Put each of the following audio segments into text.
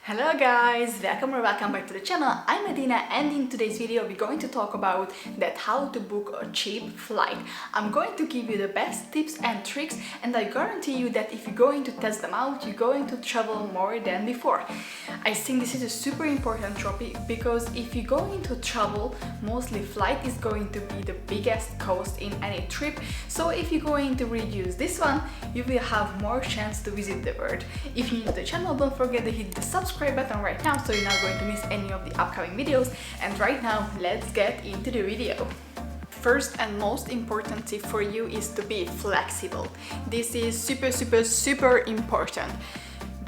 Hello guys, welcome or welcome back to the channel. I'm Medina and in today's video we're going to talk about how to book a cheap flight. I'm going to give you the best tips and tricks, and I guarantee you that if you're going to test them out, you're going to travel more than before. I think this is a super important topic because if you're going to travel, mostly flight is going to be the biggest cost in any trip. So if you're going to reduce this one, you will have more chance to visit the world. If you're new to the channel, don't forget to hit the subscribe button right now so you're not going to miss any of the upcoming videos. And right now, let's get into the video. First and most important tip for you is to be flexible. This is super important.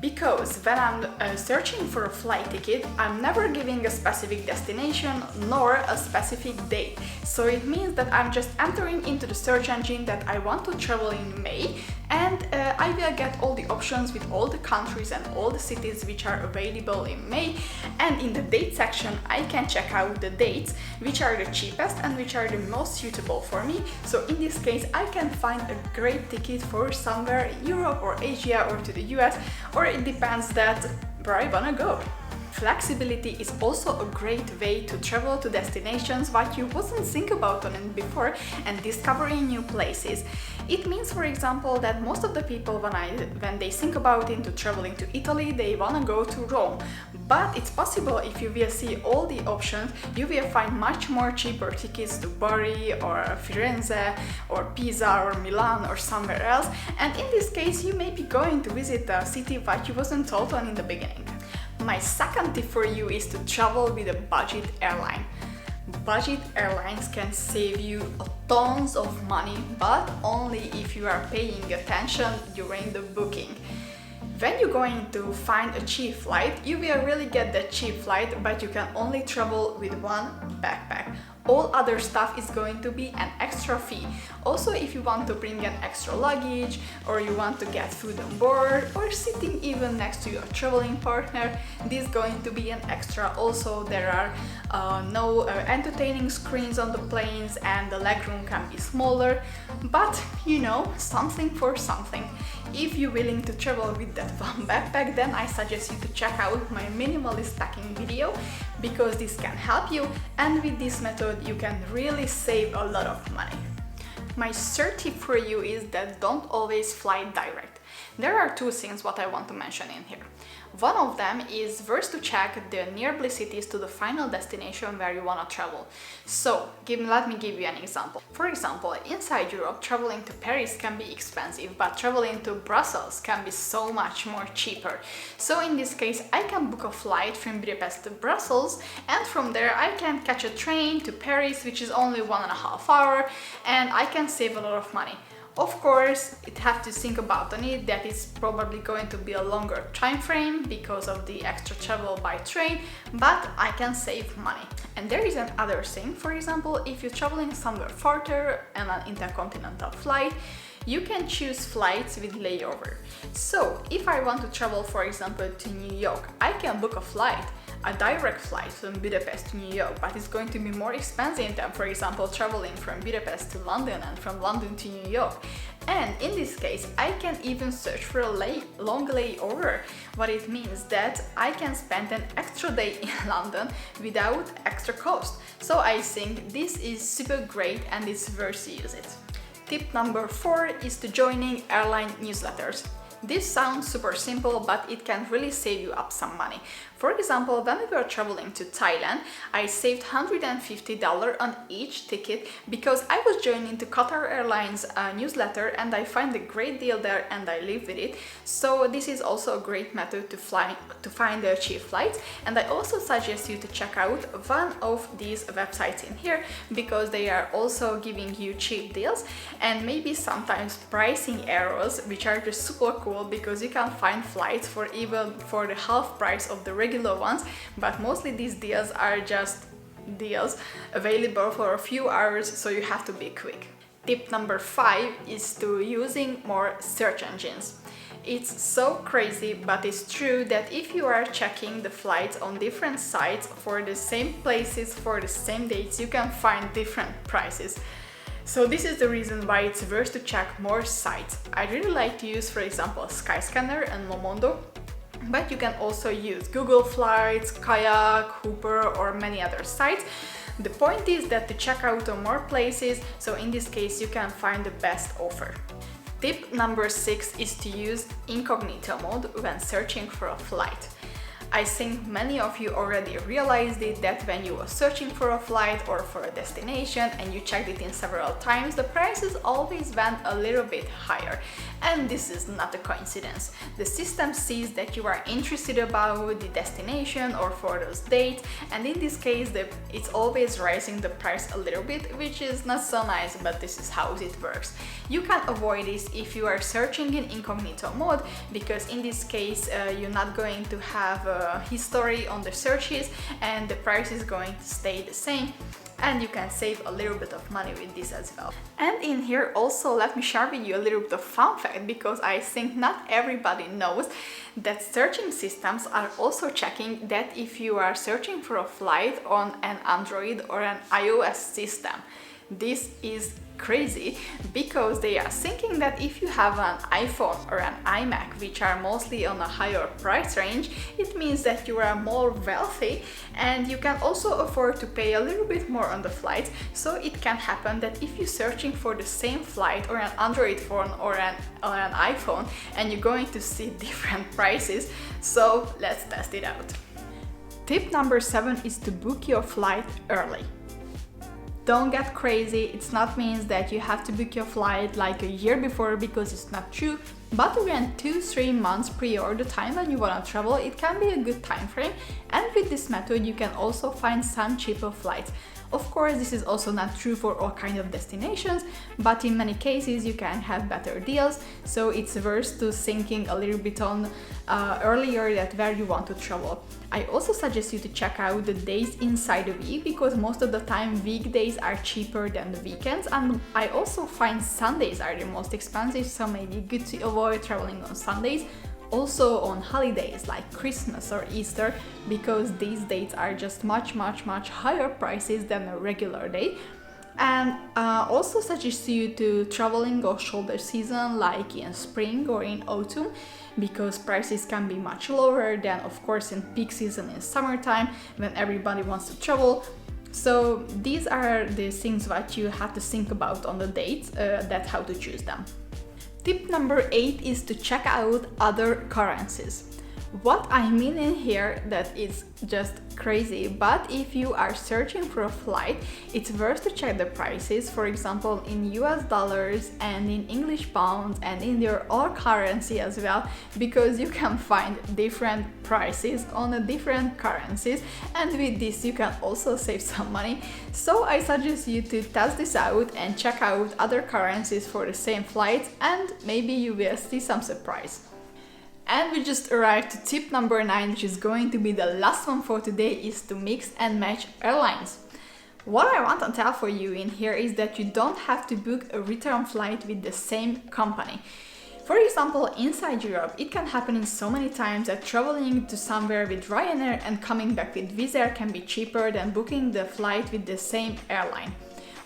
Because when I'm searching for a flight ticket, I'm never giving a specific destination nor a specific date. So it means that I'm just entering into the search engine that I want to travel in May, and I will get all the options with all the countries and all the cities which are available in May. And in the date section, I can check out the dates which are the cheapest and which are the most suitable for me. So in this case, I can find a great ticket for somewhere in Europe or Asia or to the US, or it depends that where I wanna go. Flexibility is also a great way to travel to destinations what you wasn't think about on it before and discovering new places. It means, for example, that most of the people when they think about into traveling to Italy, they wanna go to Rome. But it's possible if you will see all the options, you will find much more cheaper tickets to Bari or Firenze or Pisa or Milan or somewhere else. And in this case, you may be going to visit a city that you wasn't told on in the beginning. My second tip for you is to travel with a budget airline. Budget airlines can save you tons of money, but only if you are paying attention during the booking. When you're going to find a cheap flight, you will really get that cheap flight, but you can only travel with one backpack. All other stuff is going to be an extra fee. Also, if you want to bring an extra luggage, or you want to get food on board, or sitting even next to your traveling partner, this is going to be an extra. Also, there are no entertaining screens on the planes and the legroom can be smaller, but you know, something for something. If you're willing to travel with that one backpack, then I suggest you to check out my minimalist packing video, because this can help you, and with this method you can really save a lot of money. My third tip for you is that don't always fly direct. There are two things what I want to mention in here. One of them is first to check the nearby cities to the final destination where you want to travel. So, let me give you an example. For example, inside Europe, traveling to Paris can be expensive, but traveling to Brussels can be so much more cheaper. So in this case, I can book a flight from Budapest to Brussels, and from there I can catch a train to Paris, which is only 1.5 hours, and I can save a lot of money. Of course, it have to think about it that it's probably going to be a longer time frame because of the extra travel by train, but I can save money. And there is another thing. For example, if you're traveling somewhere farther and an intercontinental flight, you can choose flights with layover. So if I want to travel, for example, to New York, I can book a direct flight from Budapest to New York, but it's going to be more expensive than, for example, traveling from Budapest to London and from London to New York. And in this case, I can even search for a long layover. What it means that I can spend an extra day in London without extra cost. So I think this is super great and it's worth to use it. Tip number 4 is to joining airline newsletters. This sounds super simple, but it can really save you up some money. For example, when we were traveling to Thailand, I saved $150 on each ticket because I was joining the Qatar Airlines newsletter, and I find a great deal there and I live with it. So this is also a great method to find the cheap flights. And I also suggest you to check out one of these websites in here, because they are also giving you cheap deals and maybe sometimes pricing errors, which are just super cool because you can find flights for the half price of the regular ones, but mostly these deals are just deals available for a few hours, so you have to be quick. Tip number 5 is to using more search engines. It's so crazy, but it's true that if you are checking the flights on different sites for the same places for the same dates, you can find different prices. So this is the reason why it's worth to check more sites. I really like to use, for example, Skyscanner and Momondo, but you can also use Google Flights, Kayak, Hooper, or many other sites. The point is that to check out on more places, so in this case you can find the best offer. Tip number 6 is to use incognito mode when searching for a flight. I think many of you already realized it, that when you are searching for a flight or for a destination and you checked it in several times, the prices always went a little bit higher. And this is not a coincidence. The system sees that you are interested about the destination or for those dates, and in this case it's always raising the price a little bit, which is not so nice, but this is how it works. You can avoid this if you are searching in incognito mode, because in this case you're not going to have a history on the searches and the price is going to stay the same, and you can save a little bit of money with this as well. And in here also let me share with you a little bit of fun fact, because I think not everybody knows that searching systems are also checking that if you are searching for a flight on an Android or an iOS system. This is crazy, because they are thinking that if you have an iPhone or an iMac, which are mostly on a higher price range, it means that you are more wealthy and you can also afford to pay a little bit more on the flights. So it can happen that if you're searching for the same flight or an Android phone or an iPhone, and you're going to see different prices. So let's test it out. Tip number 7 is to book your flight early. Don't get crazy, it's not means that you have to book your flight like a year before, because it's not true, but around 2-3 months prior the time when you want to travel, it can be a good time frame, and with this method you can also find some cheaper flights. Of course, this is also not true for all kinds of destinations, but in many cases you can have better deals, so it's worth to thinking a little bit on earlier that where you want to travel. I also suggest you to check out the days inside the week, because most of the time weekdays are cheaper than the weekends, and I also find Sundays are the most expensive, so maybe good to avoid traveling on Sundays. Also on holidays like Christmas or Easter, because these dates are just much higher prices than a regular day. And also suggest you to traveling on shoulder season like in spring or in autumn, because prices can be much lower than of course in peak season in summertime when everybody wants to travel. So these are the things that you have to think about on the dates, that's how to choose them. Tip number 8 is to check out other currencies. What I mean in here, that is just crazy, but if you are searching for a flight, it's worth to check the prices, for example in US dollars and in English pounds and in their own currency as well, because you can find different prices on the different currencies, and with this you can also save some money. So I suggest you to test this out and check out other currencies for the same flights, and maybe you will see some surprise. And we just arrived to tip number 9, which is going to be the last one for today, is to mix and match airlines. What I want to tell for you in here is that you don't have to book a return flight with the same company. For example, inside Europe, it can happen in so many times that traveling to somewhere with Ryanair and coming back with Wizz Air can be cheaper than booking the flight with the same airline.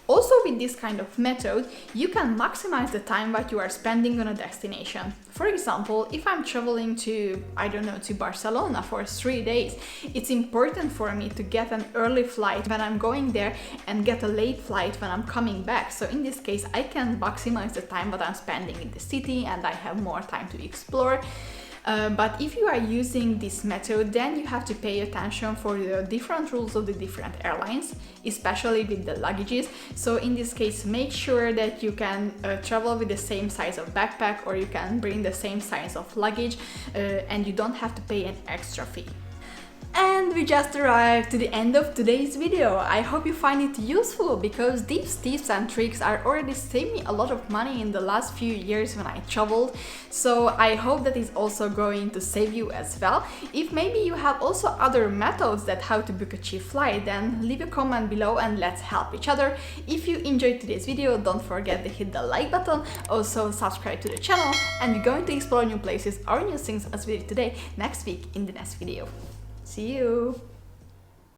Also, with this kind of method, you can maximize the time that you are spending on a destination. For example, if I'm traveling to, I don't know, to Barcelona for 3 days, it's important for me to get an early flight when I'm going there and get a late flight when I'm coming back. So in this case, I can maximize the time that I'm spending in the city and I have more time to explore. But if you are using this method, then you have to pay attention for the different rules of the different airlines, especially with the luggages. So in this case, make sure that you can travel with the same size of backpack, or you can bring the same size of luggage, and you don't have to pay an extra fee. And we just arrived to the end of today's video. I hope you find it useful, because these tips and tricks are already saving me a lot of money in the last few years when I traveled. So I hope that is also going to save you as well. If maybe you have also other methods that how to book a cheap flight, then leave a comment below and let's help each other. If you enjoyed today's video, don't forget to hit the like button, also subscribe to the channel, and we're going to explore new places or new things as we did today next week in the next video. See you!